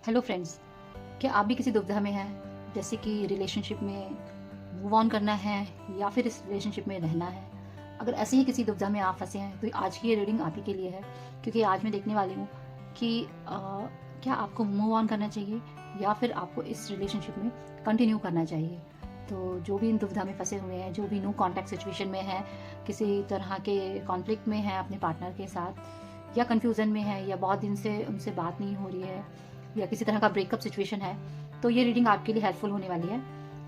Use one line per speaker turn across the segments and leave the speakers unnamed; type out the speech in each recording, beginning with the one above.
Hello friends, क्या आप भी किसी दुविधा में हैं? जैसे कि रिलेशनशिप में मूव ऑन करना है या फिर इस रिलेशनशिप में रहना है। अगर ऐसे ही किसी दुविधा में आप फंसे हैं तो आज की ये रीडिंग आप ही के लिए है, क्योंकि आज मैं देखने वाली हूँ कि क्या आपको मूव ऑन करना चाहिए या फिर आपको इस रिलेशनशिप में कंटिन्यू करना चाहिए। तो जो भी इन दुविधा में फंसे हुए हैं, जो भी नो कॉन्टैक्ट सिचुएशन में है, किसी तरह के कॉन्फ्लिक्ट में है अपने पार्टनर के साथ, या कन्फ्यूज़न में है, या बहुत दिन से उनसे बात नहीं हो रही है, या किसी तरह का ब्रेकअप सिचुएशन है, तो ये रीडिंग आपके लिए हेल्पफुल होने वाली है।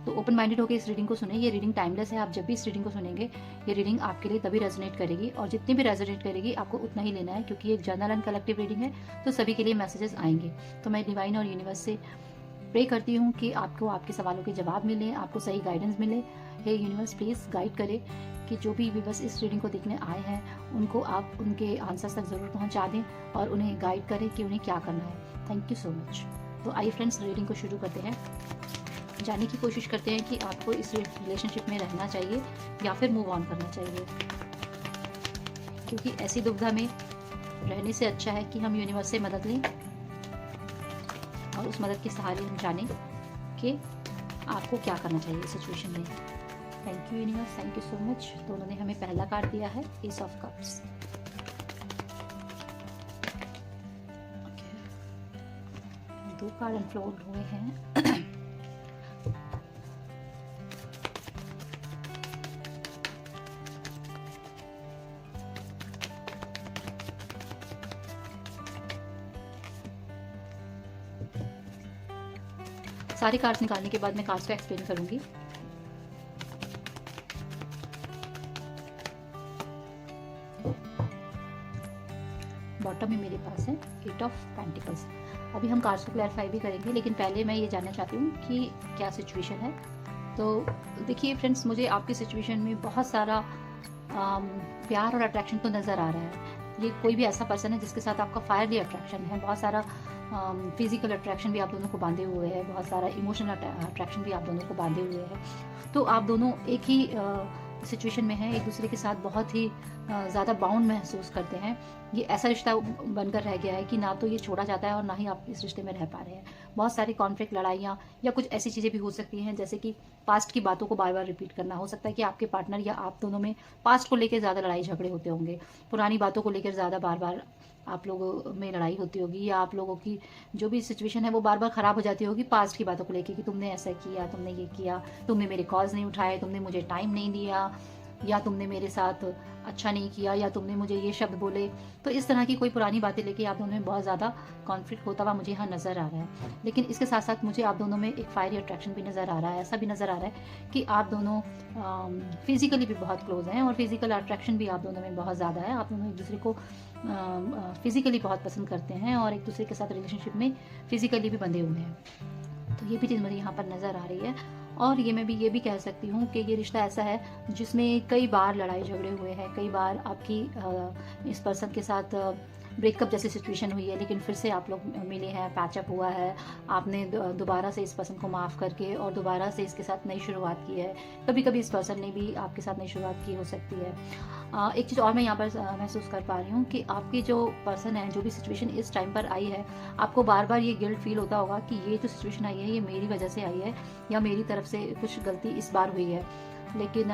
तो ओपन माइंडेड होकर इस रीडिंग को सुने। ये रीडिंग टाइमलेस है। आप जब भी इस रीडिंग को सुनेंगे, ये रीडिंग आपके लिए तभी रेजोनेट करेगी, और जितनी भी रेजोनेट करेगी आपको उतना ही लेना है, क्योंकि ये एक जनरल एंड कलेक्टिव रीडिंग है, तो सभी के लिए मैसेजेस आएंगे। तो मैं डिवाइन और यूनिवर्स से प्रे करती हूँ कि आपको आपके सवालों के जवाब मिले, आपको सही गाइडेंस मिले। हे यूनिवर्स, प्लीज़ गाइड करे कि जो भी बस इस रीडिंग को देखने आए हैं उनको आप उनके आंसर्स तक ज़रूर पहुँचा दें और उन्हें गाइड करें कि उन्हें क्या करना है। Thank you so much. तो आइए फ्रेंड्स, रीडिंग को शुरू करते हैं। जानने की कोशिश करते हैं कि आपको इस रिलेशनशिप में रहना चाहिए या फिर मूव ऑन करना चाहिए, क्योंकि ऐसी दुविधा में रहने से अच्छा है कि हम यूनिवर्स से मदद लें और उस मदद के सहारे हम जानें कि आपको क्या करना चाहिए इस सिचुएशन में। Thank you universe, thank you so much. तो उन्होंने हमें पहला कार्ड दिया है, एस ऑफ कप्स। दो कार्ड अनफोल्ड हुए हैं। सारे कार्ड्स निकालने के बाद मैं कार्ड्स को एक्सप्लेन करूंगी। बॉटम में मेरे पास है एट ऑफ पेंटिकल्स। अभी हम कार्ड्स को क्लैरिफाई भी करेंगे, लेकिन पहले मैं ये जानना चाहती हूँ कि क्या सिचुएशन है। तो देखिए फ्रेंड्स, मुझे आपकी सिचुएशन में बहुत सारा प्यार और अट्रैक्शन तो नज़र आ रहा है। ये कोई भी ऐसा पर्सन है जिसके साथ आपका फायरली अट्रैक्शन है। बहुत सारा फिजिकल अट्रैक्शन भी आप दोनों को बांधे हुए है, बहुत सारा इमोशनल अट्रैक्शन भी आप दोनों को बांधे हुए है। तो आप दोनों एक ही सिचुएशन में हैं, एक दूसरे के साथ बहुत ही ज़्यादा बाउंड महसूस करते हैं। ये ऐसा रिश्ता बनकर रह गया है कि ना तो ये छोड़ा जाता है और ना ही आप इस रिश्ते में रह पा रहे हैं। बहुत सारी कॉन्फ्लिक्ट, लड़ाइयाँ या कुछ ऐसी चीज़ें भी हो सकती हैं, जैसे कि पास्ट की बातों को बार बार रिपीट करना। हो सकता है कि आपके पार्टनर या आप दोनों में पास्ट को लेकर ज़्यादा लड़ाई झगड़े होते होंगे, पुरानी बातों को लेकर ज़्यादा बार बार आप लोगों में लड़ाई होती होगी, या आप लोगों की जो भी सिचुएशन है वो बार बार ख़राब हो जाती होगी पास्ट की बातों को लेकर कि तुमने ऐसा किया, तुमने ये किया, तुमने मेरे कॉल्स नहीं उठाए, तुमने मुझे टाइम नहीं दिया, या तुमने मेरे साथ अच्छा नहीं किया, या तुमने मुझे ये शब्द बोले। तो इस तरह की कोई पुरानी बातें लेके आप दोनों में बहुत ज़्यादा कॉन्फ्लिक्ट होता हुआ मुझे यहाँ नज़र आ रहा है। लेकिन इसके साथ साथ मुझे आप दोनों में एक फायरी अट्रैक्शन भी नज़र आ रहा है। ऐसा भी नज़र आ रहा है कि आप दोनों फिजिकली भी बहुत क्लोज हैं, और फिजिकल अट्रैक्शन भी आप दोनों में बहुत ज़्यादा है। आप दोनों एक दूसरे को फिजिकली बहुत पसंद करते हैं और एक दूसरे के साथ रिलेशनशिप में फिजिकली भी बंधे हुए हैं। तो ये भी चीज़ मुझे यहाँ पर नज़र आ रही है। और ये भी कह सकती हूँ कि ये रिश्ता ऐसा है जिसमें कई बार लड़ाई झगड़े हुए हैं, कई बार आपकी इस पर्सन के साथ ब्रेकअप जैसी सिचुएशन हुई है, लेकिन फिर से आप लोग मिले हैं, पैचअप हुआ है, आपने दोबारा से इस पर्सन को माफ़ करके और दोबारा से इसके साथ नई शुरुआत की है। कभी कभी इस पर्सन ने भी आपके साथ नई शुरुआत की हो सकती है। एक चीज़ और मैं यहाँ पर महसूस कर पा रही हूँ कि आपकी जो पर्सन है, जो भी सिचुएशन इस टाइम पर आई है, आपको बार बार ये गिल्ट फील होता होगा कि ये जो सिचुएशन आई है ये मेरी वजह से आई है, या मेरी तरफ से कुछ गलती इस बार हुई है। लेकिन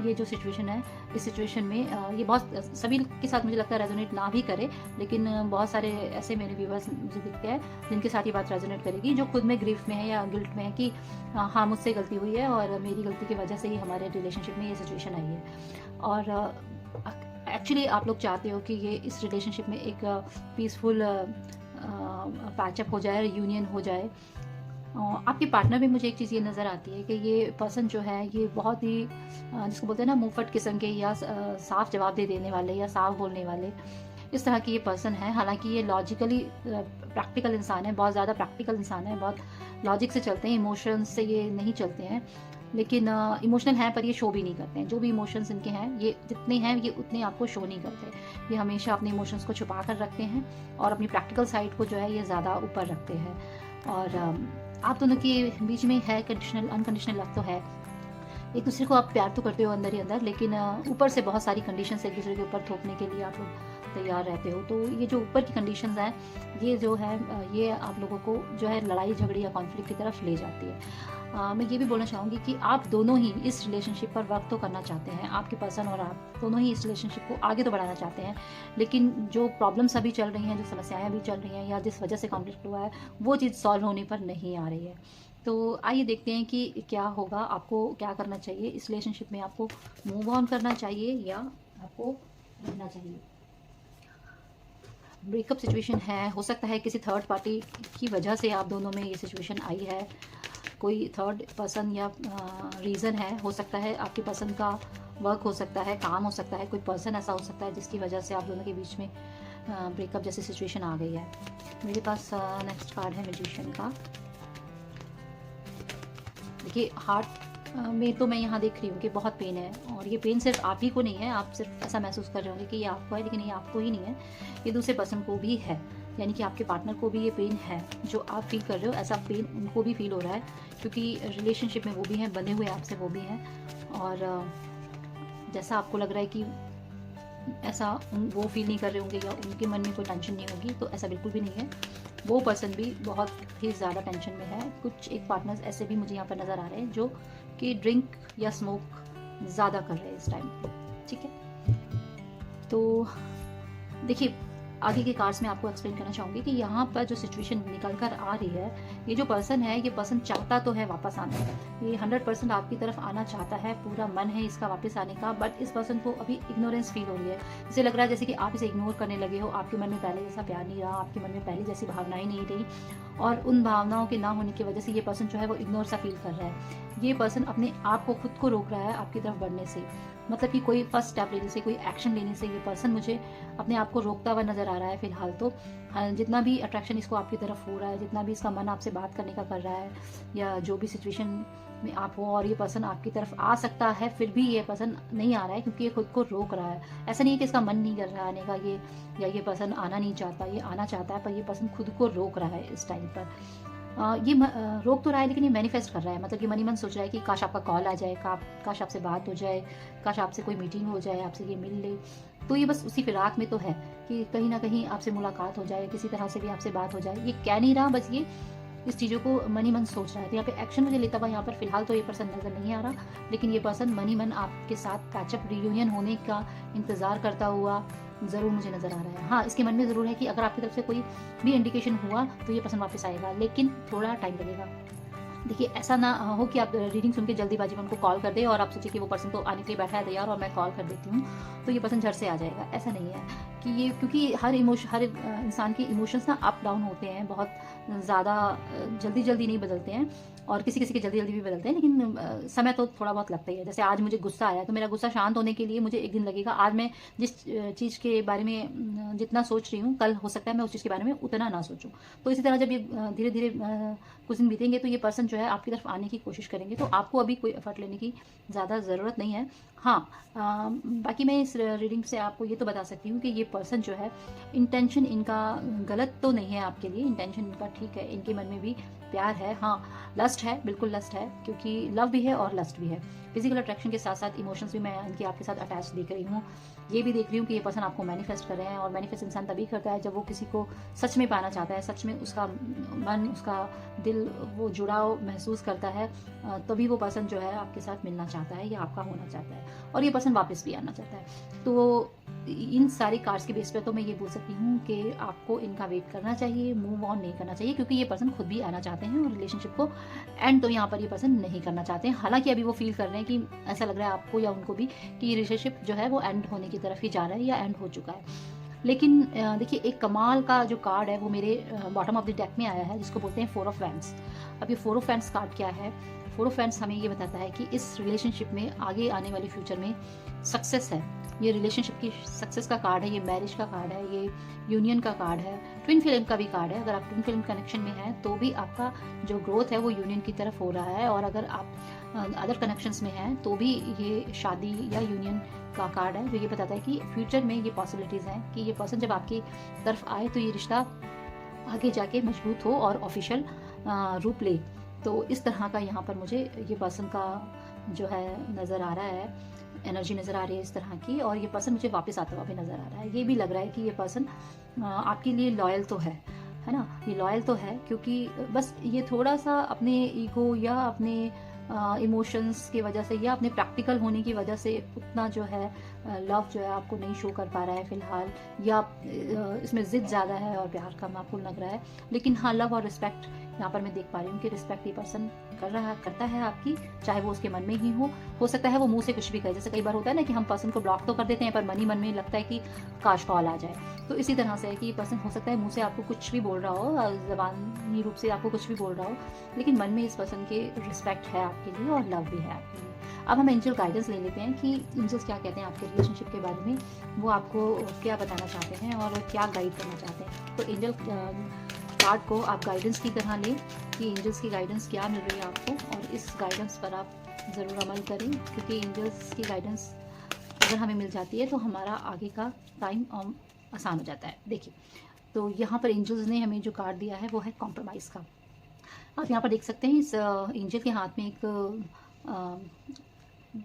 ये जो सिचुएशन है, इस सिचुएशन में ये बहुत सभी के साथ मुझे लगता है रेजोनेट ना भी करे, लेकिन बहुत सारे ऐसे मेरे व्यूवर्स मुझे दिखते हैं जिनके साथ ये बात रेजोनेट करेगी, जो खुद में ग्रीफ में है या गिल्ट में है कि हाँ, मुझसे गलती हुई है और मेरी गलती की वजह से ही हमारे रिलेशनशिप में ये सिचुएशन आई है। और एक्चुअली आप लोग चाहते हो कि ये इस रिलेशनशिप में एक पीसफुल पैचअप हो जाए, यूनियन हो जाए। आपके पार्टनर में मुझे एक चीज़ ये नज़र आती है कि ये पर्सन जो है ये बहुत ही जिसको बोलते हैं ना मुंहफट किस्म के, या साफ जवाब दे देने वाले, या साफ बोलने वाले, इस तरह की ये पर्सन है। हालांकि ये लॉजिकली प्रैक्टिकल इंसान है, बहुत ज़्यादा प्रैक्टिकल इंसान है, बहुत लॉजिक से चलते हैं, इमोशंस से ये नहीं चलते हैं। लेकिन इमोशनल हैं पर ये शो भी नहीं करते हैं। जो भी इमोशंस इनके हैं, ये जितने हैं ये उतने आपको शो नहीं करते। ये हमेशा अपने इमोशंस को छुपा कर रखते हैं और अपनी प्रैक्टिकल साइड को जो है ये ज़्यादा ऊपर रखते हैं। और आप दोनों के बीच में है कंडीशनल अनकंडीशनल लव तो है, एक दूसरे को आप प्यार तो करते हो अंदर ही अंदर, लेकिन ऊपर से बहुत सारी कंडीशंस एक दूसरे के ऊपर थोपने के लिए आप लोग तैयार रहते हो। तो ये जो ऊपर की कंडीशंस हैं, ये जो है ये आप लोगों को जो है लड़ाई झगड़े या कॉन्फ्लिक्ट की तरफ ले जाती है। मैं ये भी बोलना चाहूँगी कि आप दोनों ही इस रिलेशनशिप पर वर्क तो करना चाहते हैं, आपके पर्सन और आप दोनों ही इस रिलेशनशिप को आगे तो बढ़ाना चाहते हैं, लेकिन जो प्रॉब्लम्स अभी चल रही हैं, जो समस्याएं अभी चल रही हैं या जिस वजह से कॉन्फ्लिक्ट हुआ है, वो चीज़ सॉल्व होने पर नहीं आ रही है। तो आइए देखते हैं कि क्या होगा, आपको क्या करना चाहिए इस रिलेशनशिप में। आपको मूव ऑन करना चाहिए या आपको रहना चाहिए। ब्रेकअप सिचुएशन है, हो सकता है किसी थर्ड पार्टी की वजह से आप दोनों में ये सिचुएशन आई है, कोई थर्ड पर्सन या रीज़न है। हो सकता है आपके पर्सन का वर्क हो सकता है, काम हो सकता है, कोई पर्सन ऐसा हो सकता है जिसकी वजह से आप दोनों के बीच में ब्रेकअप जैसी सिचुएशन आ गई है। मेरे पास नेक्स्ट कार्ड है मैजिशियन का। देखिए हार्ट में तो मैं यहाँ देख रही हूँ कि बहुत पेन है, और ये पेन सिर्फ आप ही को नहीं है, आप सिर्फ ऐसा महसूस कर रहे होंगे कि ये आपको है, लेकिन ये आपको ही नहीं है, ये दूसरे पर्सन को भी है। यानी कि आपके पार्टनर को भी ये पेन है जो आप फील कर रहे हो, ऐसा पेन उनको भी फील हो रहा है, क्योंकि रिलेशनशिप में वो भी हैं, बंधे हुए आपसे वो भी हैं। और जैसा आपको लग रहा है कि ऐसा वो फील नहीं कर रहे होंगे या उनके मन में कोई टेंशन नहीं होगी, तो ऐसा बिल्कुल भी नहीं है। वो पर्सन भी बहुत ही ज़्यादा टेंशन में है। कुछ एक पार्टनर्स ऐसे भी मुझे यहाँ पर नज़र आ रहे हैं जो कि ड्रिंक या स्मोक ज़्यादा कर रहे हैं इस टाइम पर, ठीक है। तो देखिए आगे के कार्ड्स में आपको एक्सप्लेन करना चाहूँगी कि यहाँ पर जो सिचुएशन निकल कर आ रही है, ये जो पर्सन है, ये पर्सन चाहता तो है वापस आने का, ये 100% आपकी तरफ आना चाहता है, पूरा मन है इसका वापस आने का, बट इस पर्सन को अभी इग्नोरेंस फील हो रही है। इसे लग रहा है जैसे कि आप इसे इग्नोर करने लगे हो, आपके मन में पहले जैसा प्यार नहीं रहा, आपके मन में पहले जैसी भावनाएं नहीं रही, और उन भावनाओं के ना होने की वजह से ये पर्सन जो है वो इग्नोर सा फील कर रहा है। ये पर्सन अपने आप को खुद को रोक रहा है आपकी तरफ बढ़ने से, मतलब कि कोई फर्स्ट स्टेप लेने से, कोई एक्शन लेने से ये पर्सन मुझे अपने आप को रोकता हुआ नजर आ रहा है फिलहाल। तो जितना भी अट्रैक्शन इसको आपकी तरफ हो रहा है, जितना भी इसका मन आपसे बात करने का कर रहा है, या जो भी सिचुएशन में आप हो और ये पर्सन आपकी तरफ आ सकता है, फिर भी ये पर्सन नहीं आ रहा है क्योंकि ये खुद को रोक रहा है। ऐसा नहीं है कि इसका मन नहीं कर रहा है आने का, ये या ये पर्सन आना नहीं चाहता, ये आना चाहता है, पर ये पर्सन खुद को रोक रहा है इस टाइम पर। ये रोक तो रहा है, लेकिन ये मैनिफेस्ट कर रहा है, मतलब कि मन ही मन सोच रहा है कि काश आपका कॉल आ जाए, काश आपसे बात हो जाए, काश आपसे कोई मीटिंग हो जाए, आपसे ये मिल ले। तो ये बस उसी फिराक में तो है कि कहीं ना कहीं आपसे मुलाकात हो जाए, किसी तरह से भी आपसे बात हो जाए। ये कह नहीं रहा, बस ये इस चीज़ों को मन ही मन सोच रहा है। तो यहाँ पे एक्शन मुझे लेता हुआ यहाँ पर फिलहाल तो ये पर्सन नजर नहीं आ रहा, लेकिन ये पर्सन मन ही मन आपके साथ पैचअप रियूनियन होने का इंतज़ार करता हुआ ज़रूर मुझे नज़र आ रहा है। हाँ, इसके मन में ज़रूर है कि अगर आपकी तरफ से कोई भी इंडिकेशन हुआ तो ये पर्सन वापस आएगा, लेकिन थोड़ा टाइम लगेगा। देखिए ऐसा ना हो कि आप रीडिंग सुन के जल्दीबाजी में उनको कॉल कर दे और आप सोचिए कि वो पर्सन तो आने के लिए बैठा है तैयार और मैं कॉल कर देती हूँ तो ये पर्सन झट से आ जाएगा। ऐसा नहीं है कि ये, क्योंकि हर इंसान के इमोशंस ना अप डाउन होते हैं, बहुत ज़्यादा जल्दी जल्दी नहीं बदलते हैं, और किसी किसी के जल्दी जल्दी भी बदलते हैं, लेकिन समय तो थोड़ा बहुत लगता ही है। जैसे आज मुझे गुस्सा आया तो मेरा गुस्सा शांत होने के लिए मुझे एक दिन लगेगा। आज मैं जिस चीज़ के बारे में जितना सोच रही हूँ, कल हो सकता है मैं उस चीज़ के बारे में उतना ना सोचूं। तो इसी तरह जब ये धीरे धीरे कुछ दिन बीतेंगे तो ये पर्सन जो है आपकी तरफ आने की कोशिश करेंगे, तो आपको अभी कोई एफर्ट लेने की ज़्यादा ज़रूरत नहीं है। हाँ, बाकी मैं इस रीडिंग से आपको ये तो बता सकती हूँ कि ये पर्सन जो है, इंटेंशन इनका गलत तो नहीं है आपके लिए, इंटेंशन इनका ठीक है, इनके मन में भी प्यार है। हाँ, लस्ट है, बिल्कुल लस्ट है, क्योंकि लव भी है और लस्ट भी है। फिजिकल अट्रैक्शन के साथ साथ इमोशंस भी मैं इनके आपके साथ अटैच देख रही हूँ। ये भी देख रही हूँ कि ये पर्सन आपको मैनिफेस्ट कर रहे हैं, और मैनिफेस्ट इंसान तभी करता है जब वो किसी को सच में पाना चाहता है, सच में उसका मन, उसका दिल वो जुड़ाव महसूस करता है, तभी वो पर्सन जो है आपके साथ मिलना चाहता है या आपका होना चाहता है, और ये पर्सन वापस भी आना चाहता है। तो इन सारी कार्ड्स के बेस पे तो मैं ये बोल सकती हूँ कि आपको इनका वेट करना चाहिए, मूव ऑन नहीं करना चाहिए, क्योंकि ये पर्सन खुद भी आना चाहते हैं और रिलेशनशिप को एंड तो यहाँ पर ये पर्सन नहीं करना चाहते हैं। हालांकि अभी वो फील कर रहे हैं कि ऐसा लग रहा है आपको या उनको भी कि रिलेशनशिप जो है वो एंड होने की तरफ ही जा रहा है या एंड हो चुका है। लेकिन देखिए एक कमाल का जो कार्ड है वो मेरे बॉटम ऑफ द डेक में आया है, जिसको बोलते हैं 4 ऑफ वैंड्स। अब ये 4 ऑफ वैंड्स कार्ड क्या है? 4 ऑफ वैंड्स हमें ये बताता है कि इस रिलेशनशिप में आगे आने वाले फ्यूचर में सक्सेस है। ये रिलेशनशिप की सक्सेस का कार्ड है, ये मैरिज का कार्ड है, ये यूनियन का कार्ड है, ट्विन फ्लेम का भी कार्ड है। अगर आप ट्विन फ्लेम कनेक्शन में हैं तो भी आपका जो ग्रोथ है वो यूनियन की तरफ हो रहा है, और अगर आप अदर कनेक्शंस में हैं तो भी ये शादी या यूनियन का कार्ड है, जो ये बताता है कि फ्यूचर में ये पॉसिबिलिटीज़ हैं कि ये पर्सन जब आपकी तरफ आए तो ये रिश्ता आगे जाके मजबूत हो और ऑफिशियल रूप ले। तो इस तरह का यहाँ पर मुझे ये पर्सन का जो है नज़र आ रहा है, एनर्जी नज़र आ रही है इस तरह की, और ये पर्सन मुझे वापस आता हुआ भी नज़र आ रहा है। ये भी लग रहा है कि ये पर्सन आपके लिए लॉयल तो है ना? ये लॉयल तो है, क्योंकि बस ये थोड़ा-सा अपने ईगो या अपने इमोशंस की वजह से या अपने प्रैक्टिकल होने की वजह से उतना जो है लव जो है आपको नहीं शो कर पा रहा है फ़िलहाल, या इसमें ज़िद ज़्यादा है और प्यार कम आपको लग रहा है। लेकिन हाँ, लव और रिस्पेक्ट यहाँ पर मैं देख पा रही हूँ कि रिस्पेक्ट ये पर्सन करता है आपकी, चाहे वो उसके मन में ही हो सकता है वो मुँह से कुछ भी कहे। जैसे कई बार होता है ना कि हम पर्सन को ब्लॉक तो कर देते हैं, पर मन ही मन में लगता है कि काश कॉल आ जाए। तो इसी तरह से है कि ये पर्सन हो सकता है मुँह से आपको कुछ भी बोल रहा हो, ज़बानी रूप से आपको कुछ भी बोल रहा हो, लेकिन मन में इस पर्सन के रिस्पेक्ट है आपके लिए और लव भी है आपके लिए। अब हम एंजल गाइडेंस ले लेते हैं कि एंजल्स क्या कहते हैं आपके रिलेशनशिप के बारे में, वो आपको क्या बताना चाहते हैं और क्या गाइड करना चाहते हैं। तो एंजल कार्ड को आप गाइडेंस की तरह लें कि एंजल्स की गाइडेंस क्या मिल रही है आपको, और इस गाइडेंस पर आप ज़रूर अमल करें, क्योंकि एंजल्स की गाइडेंस अगर हमें मिल जाती है तो हमारा आगे का टाइम आसान हो जाता है। देखिए, तो यहाँ पर एंजल्स ने हमें जो कार्ड दिया है वो है कॉम्प्रोमाइज़ का। आप यहाँ पर देख सकते हैं इस एंजल के हाथ में एक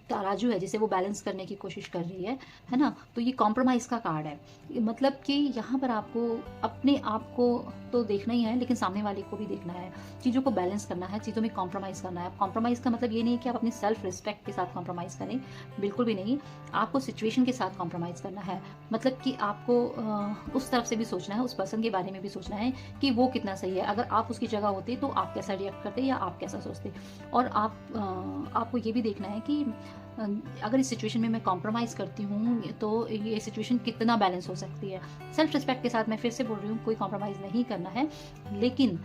तराजू है जिसे वो बैलेंस करने की कोशिश कर रही है ना? तो ये कॉम्प्रोमाइज़ का कार्ड है, मतलब कि यहाँ पर आपको अपने आप को तो देखना ही है, लेकिन सामने वाले को भी देखना है, चीज़ों को बैलेंस करना है, चीज़ों में कॉम्प्रोमाइज़ करना है। कॉम्प्रोमाइज़ का मतलब ये नहीं है कि आप अपनी सेल्फ रिस्पेक्ट के साथ कॉम्प्रोमाइज़ करें, बिल्कुल भी नहीं। आपको सिचुएशन के साथ कॉम्प्रोमाइज़ करना है, मतलब कि आपको उस तरफ से भी सोचना है, उस पर्सन के बारे में भी सोचना है कि वो कितना सही है। अगर आप उसकी जगह होते तो आप कैसा रिएक्ट करते या आप कैसा सोचते, और आपको ये भी देखना है कि अगर इस सिचुएशन में मैं कॉम्प्रोमाइज़ करती हूँ तो ये सिचुएशन कितना बैलेंस हो सकती है। सेल्फ रिस्पेक्ट के साथ मैं फिर से बोल रही हूँ, कोई कॉम्प्रोमाइज़ नहीं करना है, लेकिन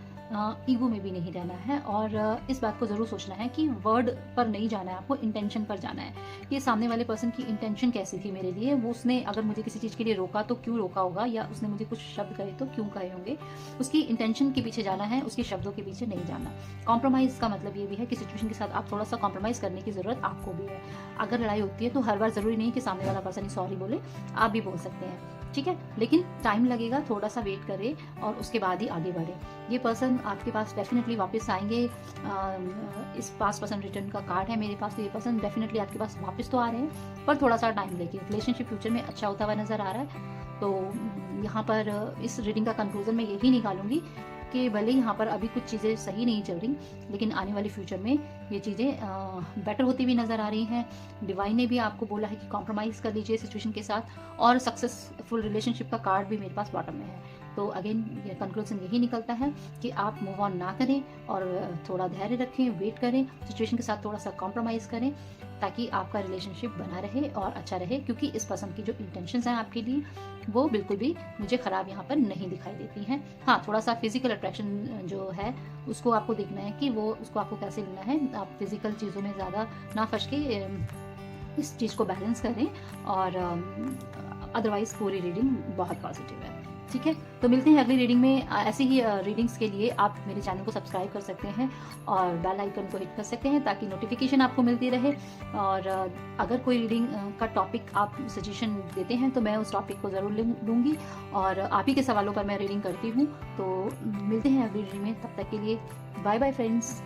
ईगो में भी नहीं रहना है, और इस बात को ज़रूर सोचना है कि वर्ड पर नहीं जाना है, आपको इंटेंशन पर जाना है कि सामने वाले पर्सन की इंटेंशन कैसी थी मेरे लिए। वो उसने अगर मुझे किसी चीज़ के लिए रोका तो क्यों रोका होगा, या उसने मुझे कुछ शब्द कहे तो क्यों कहे होंगे। उसकी इंटेंशन के पीछे जाना है, उसके शब्दों के पीछे नहीं जाना। कॉम्प्रोमाइज़ का मतलब ये भी है कि सिचुएशन के साथ आप थोड़ा सा कॉम्प्रोमाइज़ करने की ज़रूरत आपको भी है। अगर लड़ाई होती है तो हर बार ज़रूरी नहीं कि सामने वाला पर्सन ही सॉरी बोले, आप भी बोल सकते हैं, ठीक है? लेकिन टाइम लगेगा, थोड़ा सा वेट करें और उसके बाद ही आगे बढ़ें। ये पर्सन आपके पास डेफिनेटली वापस आएंगे। इस पास पर्सन रिटर्न का कार्ड है मेरे पास, तो ये पर्सन डेफिनेटली आपके पास वापस तो आ रहे हैं, पर थोड़ा सा टाइम लेके। रिलेशनशिप फ्यूचर में अच्छा होता हुआ नज़र आ रहा है। तो यहाँ पर इस रीडिंग का कंक्लूजन मैं यही निकालूंगी कि भले यहाँ पर अभी कुछ चीज़ें सही नहीं चल रही, लेकिन आने वाले फ्यूचर में ये चीज़ें बेटर होती हुई नज़र आ रही हैं। डिवाइन ने भी आपको बोला है कि कॉम्प्रोमाइज़ कर लीजिए सिचुएशन के साथ, और सक्सेसफुल रिलेशनशिप का कार्ड भी मेरे पास बॉटम में है। तो अगेन ये कंक्लूजन यही निकलता है कि आप मूव ऑन ना करें और थोड़ा धैर्य रखें, वेट करें, सिचुएशन के साथ थोड़ा सा कॉम्प्रोमाइज़ करें, ताकि आपका रिलेशनशिप बना रहे और अच्छा रहे, क्योंकि इस पर्सन की जो इंटेंशंस हैं आपके लिए वो बिल्कुल भी मुझे ख़राब यहाँ पर नहीं दिखाई देती हैं। हाँ, थोड़ा सा फिजिकल अट्रैक्शन जो है उसको आपको देखना है कि वो उसको आपको कैसे लेना है। आप फिजिकल चीज़ों में ज़्यादा ना फंस के इस चीज़ को बैलेंस करें, और अदरवाइज़ पूरी रीडिंग बहुत पॉजिटिव है। ठीक है, तो मिलते हैं अगली रीडिंग में। ऐसी ही रीडिंग्स के लिए आप मेरे चैनल को सब्सक्राइब कर सकते हैं और बेल आइकन को हिट कर सकते हैं, ताकि नोटिफिकेशन आपको मिलती रहे। और अगर कोई रीडिंग का टॉपिक आप सजेशन देते हैं तो मैं उस टॉपिक को ज़रूर लूँगी, और आप ही के सवालों पर मैं रीडिंग करती हूँ। तो मिलते हैं अगली रीडिंग में, तब तक के लिए बाय बाय फ्रेंड्स।